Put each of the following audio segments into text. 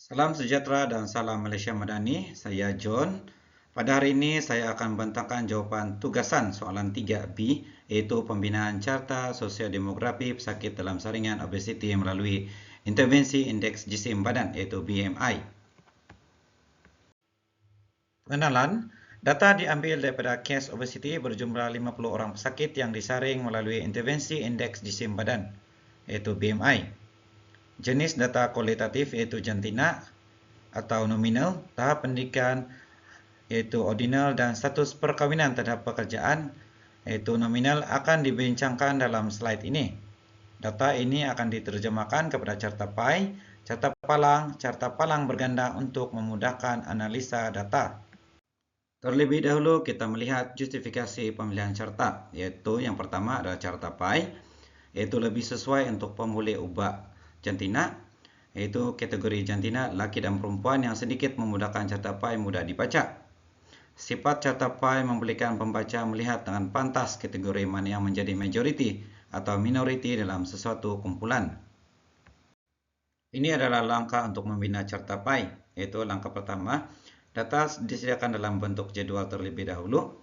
Salam sejahtera dan salam Malaysia Madani. Saya John. Pada hari ini saya akan membentangkan jawapan tugasan soalan 3B, iaitu pembinaan carta sosiodemografi pesakit dalam saringan obesiti melalui intervensi indeks jisim badan, iaitu BMI. Pengenalan, data diambil daripada kes obesiti berjumlah 50 orang pesakit yang disaring melalui intervensi indeks jisim badan, iaitu BMI. Jenis data kualitatif iaitu jantina atau nominal, tahap pendidikan iaitu ordinal, dan status perkahwinan terhadap pekerjaan iaitu nominal akan dibincangkan dalam slide ini. Data ini akan diterjemahkan kepada carta pie, carta palang berganda untuk memudahkan analisa data. Terlebih dahulu kita melihat justifikasi pemilihan carta, iaitu yang pertama adalah carta pie, iaitu lebih sesuai untuk pemulih ubah jantina, iaitu kategori jantina laki dan perempuan yang sedikit memudahkan carta pie mudah dibaca. Sifat carta pie membolehkan pembaca melihat dengan pantas kategori mana yang menjadi majoriti atau minoriti dalam sesuatu kumpulan. Ini adalah langkah untuk membina carta pie, yaitu langkah pertama, data disediakan dalam bentuk jadual terlebih dahulu.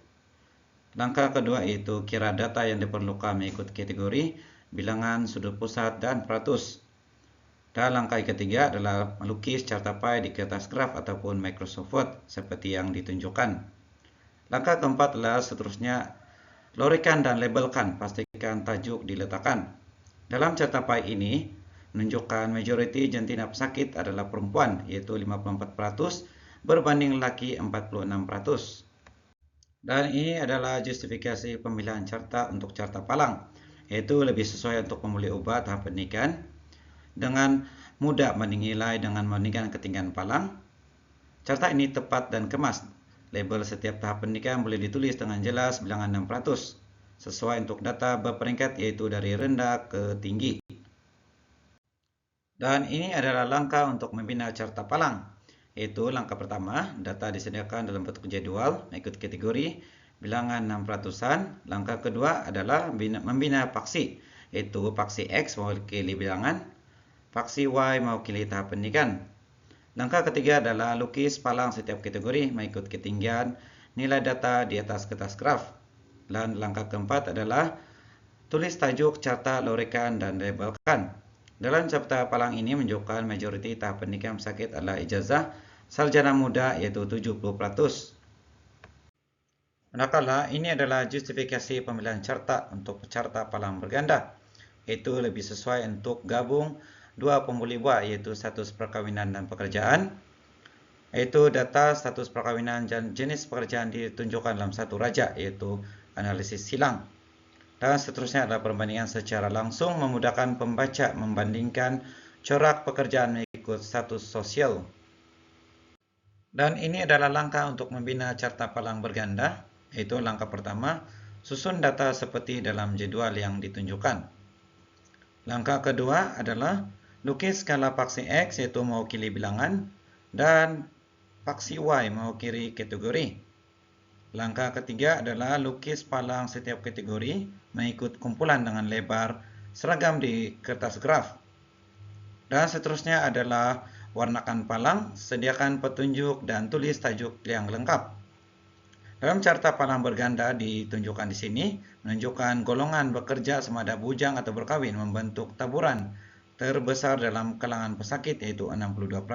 Langkah kedua yaitu kira data yang diperlukan mengikut kategori, bilangan, sudut pusat, dan peratus. Dan langkah ketiga adalah melukis carta pie di kertas graf ataupun Microsoft Word seperti yang ditunjukkan. Langkah keempat adalah seterusnya, lorikan dan labelkan, pastikan tajuk diletakkan. Dalam carta pie ini menunjukkan majoriti jantina pesakit adalah perempuan, yaitu 54% berbanding lelaki 46%. Dan ini adalah justifikasi pemilihan carta untuk carta palang, yaitu lebih sesuai untuk pemulih ubah tahap pendidikan, dengan mudah menilai dengan membandingkan ketinggian palang. Carta ini tepat dan kemas. Label setiap tahap pendidikan boleh ditulis dengan jelas bilangan 6%, sesuai untuk data berperingkat yaitu dari rendah ke tinggi. Dan ini adalah langkah untuk membina carta palang, yaitu langkah pertama, data disediakan dalam bentuk jadual mengikut kategori, bilangan 6%-an. Langkah kedua adalah membina paksi, yaitu paksi X mewakili bilangan, paksi Y mewakili tahap pendidikan. Langkah ketiga adalah lukis palang setiap kategori mengikut ketinggian nilai data di atas kertas graf. Dan langkah keempat adalah tulis tajuk carta, lorikan, dan labelkan. Dalam carta palang ini menunjukkan majoriti tahap pendidikan pesakit adalah ijazah sarjana muda, yaitu 70%. Manakala ini adalah justifikasi pemilihan carta untuk carta palang berganda, yaitu lebih sesuai untuk gabung dua pemulih buah, yaitu status perkahwinan dan pekerjaan, yaitu data status perkahwinan dan jenis pekerjaan ditunjukkan dalam satu raja, yaitu analisis silang. Dan seterusnya adalah perbandingan secara langsung memudahkan pembaca membandingkan corak pekerjaan mengikut status sosial. Dan ini adalah langkah untuk membina carta palang berganda, yaitu langkah pertama, susun data seperti dalam jadual yang ditunjukkan. Langkah kedua adalah lukis skala paksi X, yaitu mewakili bilangan, dan paksi Y mewakili kategori. Langkah ketiga adalah lukis palang setiap kategori mengikut kumpulan dengan lebar seragam di kertas graf. Dan seterusnya adalah warnakan palang, sediakan petunjuk, dan tulis tajuk yang lengkap. Dalam carta palang berganda ditunjukkan di sini, menunjukkan golongan bekerja semada bujang atau berkahwin membentuk taburan terbesar dalam kalangan pesakit, yaitu 62%,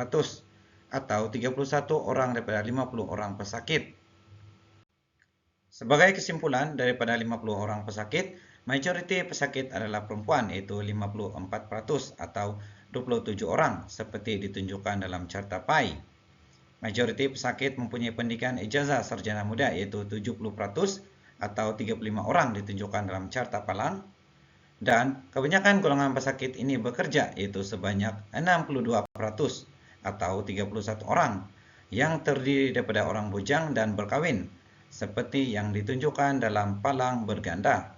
atau 31 orang daripada 50 orang pesakit. Sebagai kesimpulan, daripada 50 orang pesakit, majoriti pesakit adalah perempuan, yaitu 54% atau 27 orang, seperti ditunjukkan dalam carta pie. Majoriti pesakit mempunyai pendidikan ijazah sarjana muda, yaitu 70% atau 35 orang ditunjukkan dalam carta palang. Dan kebanyakan golongan pesakit ini bekerja, yaitu sebanyak 62% atau 31 orang, yang terdiri daripada orang bujang dan berkahwin, seperti yang ditunjukkan dalam palang berganda.